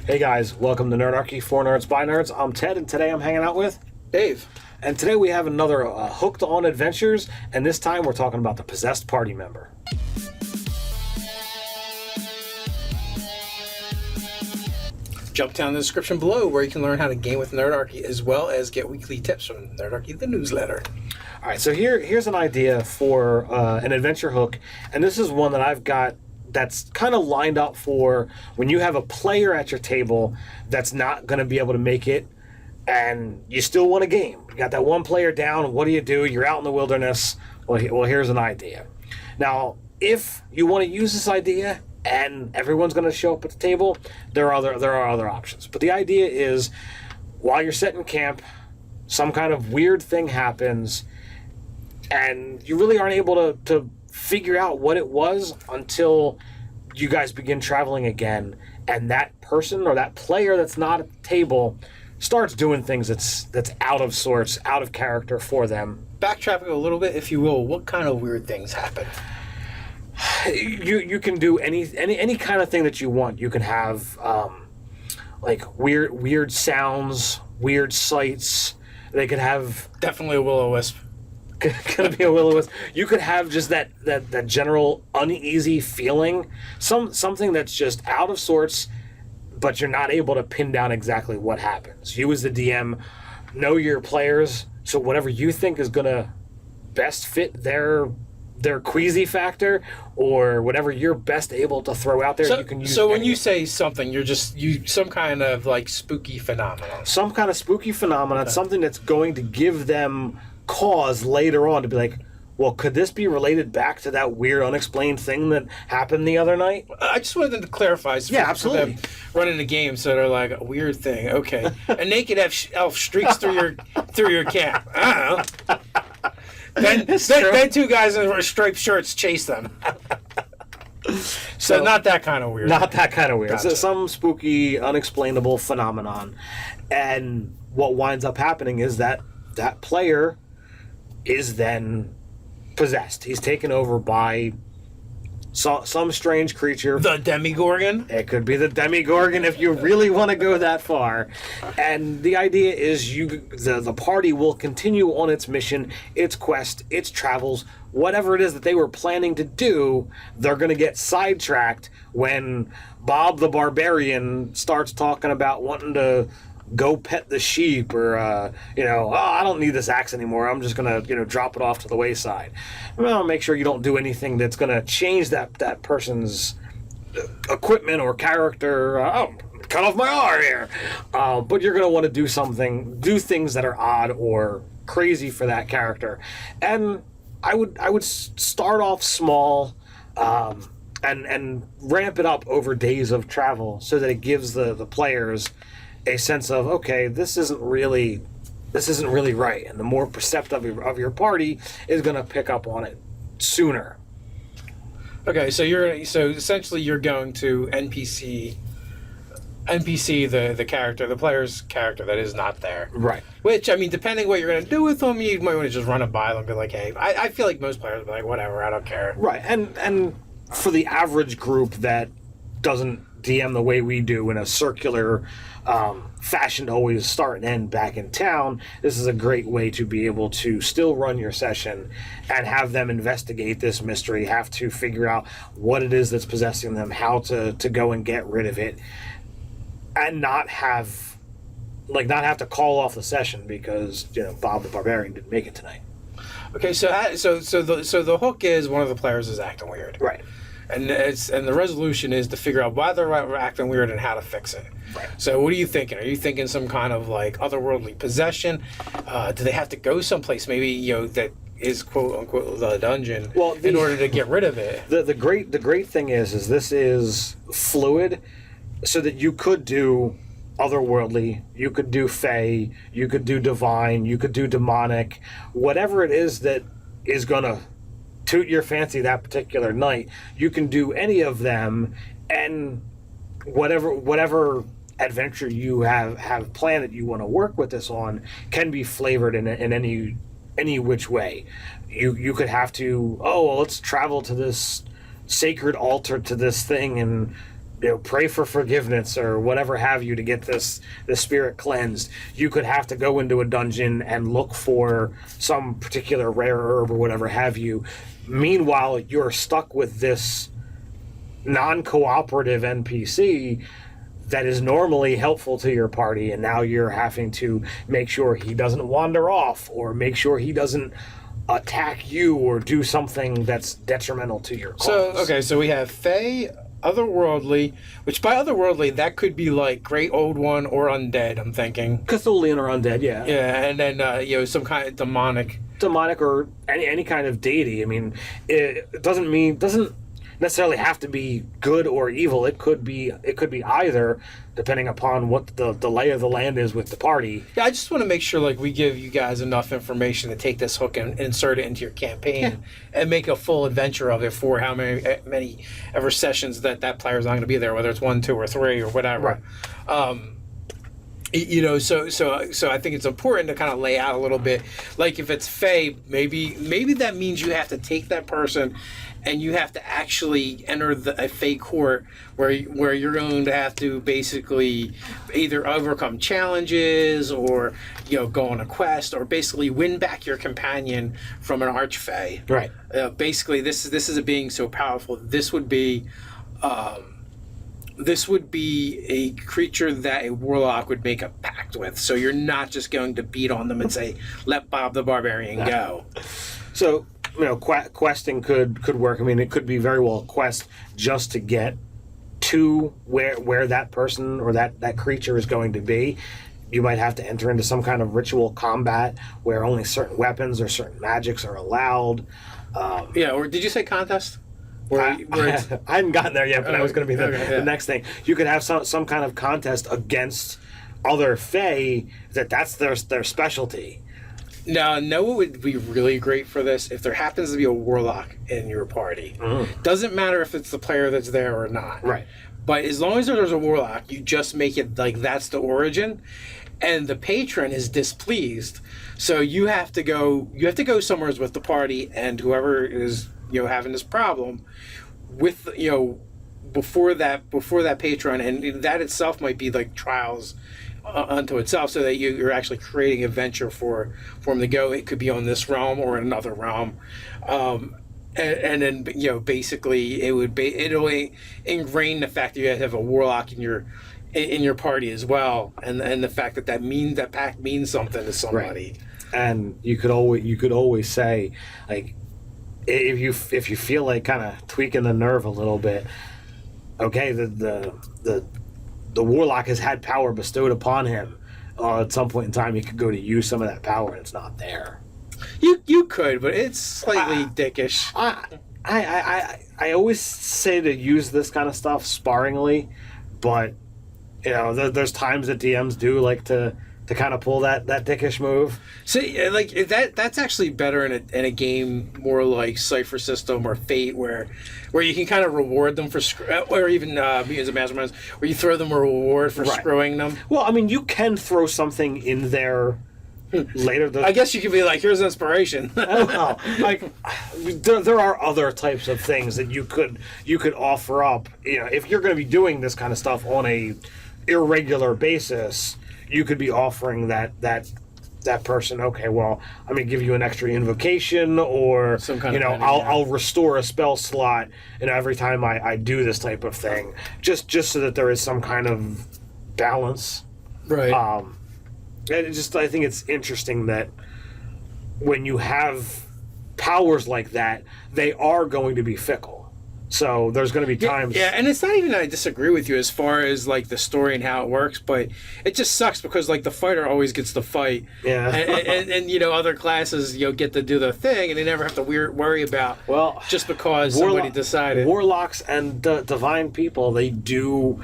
Hey guys, welcome to Nerdarchy for Nerds by Nerds. I'm Ted, and today I'm hanging out with Dave. And today we have another Hooked on Adventures, and this time we're talking about the possessed party member. Jump down in the description below where you can learn how to game with Nerdarchy as well as get weekly tips from Nerdarchy, the newsletter. All right, so here's an idea for an adventure hook, and this is one that I've got that's kind of lined up for when you have a player at your table that's not going to be able to make it, and you still want a game. You got that one player down. What do? You're out in the wilderness. Well, here's an idea. Now, if you want to use this idea and everyone's going to show up at the table, there are other options. But the idea is, while you're setting camp, some kind of weird thing happens, and you really aren't able to figure out what it was until you guys begin traveling again, and that person or that player that's not at the table starts doing things that's out of sorts, out of character for them. Backtracking a little bit, if you will, what kind of weird things happen? You can do any kind of thing that you want. You can have like weird sounds, weird sights. They could have definitely a will-o-wisp. Gonna be a will-o-wisp. You could have just that general uneasy feeling, something that's just out of sorts, but you're not able to pin down exactly what happens. You as the DM know your players, so whatever you think is gonna best fit their queasy factor, or whatever you're best able to throw out there, you can use. So when you say something, you're some kind of like spooky phenomenon. Some kind of spooky phenomenon, something that's going to give them cause later on to be like, well, could this be related back to that weird unexplained thing that happened the other night? I just wanted to clarify. Yeah, absolutely. Running the game, so they're like a weird thing. Okay, a naked elf streaks through your camp. I don't know. Then two guys in striped shirts chase them. So not that kind of weird. Not that kind of weird. Gotcha. So some spooky, unexplainable phenomenon. And what winds up happening is that player is then possessed. He's taken over by some strange creature. The Demigorgon? It could be the Demigorgon if you really want to go that far. And the idea is the party will continue on its mission, its quest, its travels, whatever it is that they were planning to do. They're going to get sidetracked when Bob the Barbarian starts talking about wanting to go pet the sheep, or I don't need this axe anymore. I'm just gonna drop it off to the wayside. Well, make sure you don't do anything that's gonna change that person's equipment or character. Cut off my arm here. But you're gonna want to do things that are odd or crazy for that character. And I would start off small. And ramp it up over days of travel so that it gives the players a sense of, okay, this isn't really right, and the more perceptive of your party is going to pick up on it sooner. Okay, so essentially you're going to NPC the character, the player's character that is not there. Right. Which, I mean, depending what you're going to do with them, you might want to just run it by them and be like, hey, I feel like most players will be like, whatever, I don't care. Right, and for the average group that doesn't DM the way we do in a circular fashion to always start and end back in town, this is a great way to be able to still run your session and have them investigate this mystery, have to figure out what it is that's possessing them, how to go and get rid of it, and not have to call off the session because Bob the Barbarian didn't make it tonight. Okay, so the hook is one of the players is acting weird, right? And the resolution is to figure out why they're acting weird and how to fix it. Right. So what are you thinking? Are you thinking some kind of like otherworldly possession? Do they have to go someplace? Maybe that is quote unquote the dungeon. Well, in order to get rid of it. The great thing is this is fluid, so that you could do otherworldly, you could do fey, you could do divine, you could do demonic, whatever it is that is gonna toot your fancy that particular night. You can do any of them, and whatever adventure you have planned that you want to work with this on can be flavored in any which way. You could have to, let's travel to this sacred altar to this thing and pray for forgiveness or whatever have you to get the spirit cleansed. You could have to go into a dungeon and look for some particular rare herb or whatever have you. Meanwhile, you're stuck with this non-cooperative NPC that is normally helpful to your party, and now you're having to make sure he doesn't wander off or make sure he doesn't attack you or do something that's detrimental to your cause. So we have Fae, otherworldly, which by otherworldly, that could be like Great Old One or undead, I'm thinking. Cthulhian or undead, yeah. Yeah, and then, some kind of demonic or any kind of deity. I mean, it doesn't necessarily have to be good or evil. It could be either, depending upon what the lay of the land is with the party. Yeah, I just want to make sure like we give you guys enough information to take this hook and insert it into your campaign and make a full adventure of it for how many ever sessions that player's not going to be there, whether it's 1, 2, or 3 or whatever. Right. So I think it's important to kind of lay out a little bit. Like if it's Fae, maybe that means you have to take that person and you have to actually enter a Fae court where you're going to have to basically either overcome challenges or go on a quest or basically win back your companion from an archfey. Right. Basically, this is a being so powerful. This would be a creature that a warlock would make a pact with. So you're not just going to beat on them and say, "Let Bob the Barbarian go." So questing could work. I mean, it could be very well a quest just to get to where that person or that creature is going to be. You might have to enter into some kind of ritual combat where only certain weapons or certain magics are allowed. Or did you say contest? I hadn't gotten there yet, but that was going to be the next thing. You could have some kind of contest against other Fae that's their specialty. Now, know what would be really great for this? If there happens to be a warlock in your party. Doesn't matter if it's the player that's there or not. Right. But as long as there's a warlock, you just make it like that's the origin. And the patron is displeased. So you have to go somewhere with the party and whoever is having this problem with before that patron, and that itself might be like trials unto itself, so that you're actually creating a venture for him to go. It could be on this realm or another realm, and then basically it'll ingrain the fact that you guys have a warlock in your party as well, and the fact that pact means something to somebody. Right. And you could always say, like, if you feel like kind of tweaking the nerve a little bit, okay, the warlock has had power bestowed upon him. At some point in time, he could go to use some of that power, and it's not there. You could, but it's slightly dickish. I always say to use this kind of stuff sparingly, but there's times that DMs do like to kind of pull that dickish move. See, like that's actually better in a game more like Cypher System or Fate, where you can kind of reward them for or even Mutants and Masterminds, where you throw them a reward for screwing them. Well, I mean, you can throw something in there later. I guess you could be like, here's inspiration. Like there are other types of things that you could offer up. If you're going to be doing this kind of stuff on a irregular basis, you could be offering that person, okay, well, I'm going to give you an extra invocation, or some kind of I'll restore a spell slot every time I do this type of thing, just so that there is some kind of balance. Right. I think it's interesting that when you have powers like that, they are going to be fickle. So there's going to be times... Yeah, and it's not even that I disagree with you as far as, like, the story and how it works, but it just sucks because, like, the fighter always gets to fight. Yeah. And other classes, get to do their thing, and they never have to worry about just because somebody decided. Warlocks and divine people, they do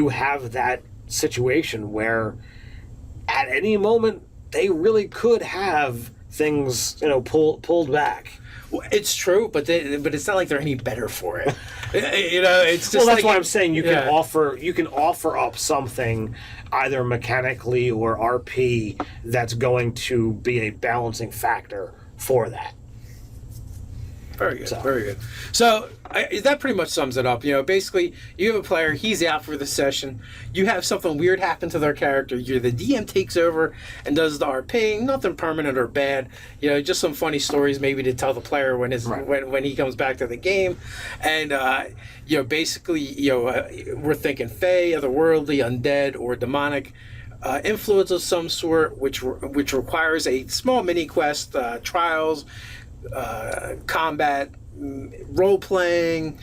have that situation where at any moment they really could have things, pulled back. It's true, but it's not like they're any better for it. It's just that's why I'm saying you can offer up something either mechanically or RP that's going to be a balancing factor for that. Very good, So. very good. So that pretty much sums it up. Basically, you have a player, he's out for the session. You have something weird happen to their character. The DM takes over and does the RPing. Nothing permanent or bad. Just some funny stories maybe to tell the player when he comes back to the game. And basically, we're thinking Fae, otherworldly, undead, or demonic. Influence of some sort, which requires a small mini quest, trials, combat, role playing,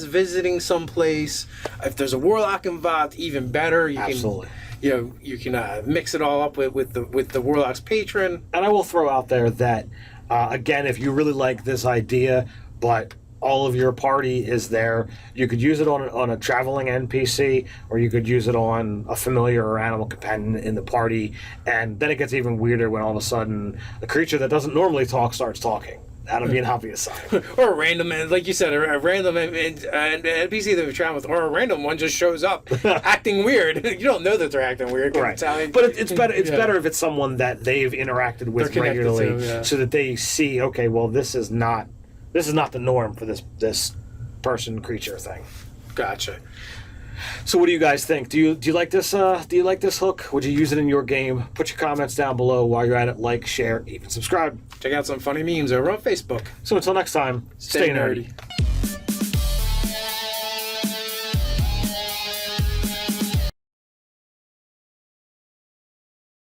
visiting someplace. If there's a warlock involved, even better. Absolutely. You can mix it all up with the warlock's patron. And I will throw out there that again, if you really like this idea, but all of your party is there, you could use it on a traveling NPC, or you could use it on a familiar or animal companion in the party, and then it gets even weirder when all of a sudden a creature that doesn't normally talk starts talking. That'll be an obvious sign. Or a random, like you said, a random NPC that we travel with, or a random one just shows up acting weird. You don't know that they're acting weird. Right. But it's better. It's better if it's someone that they've interacted with regularly, so that they see, okay, well, this is not the norm for this person creature thing. Gotcha. So what do you guys think? Do you like this? Do you like this hook? Would you use it in your game? Put your comments down below. While you're at it, like, share, even subscribe. Check out some funny memes over on Facebook. So until next time, stay nerdy.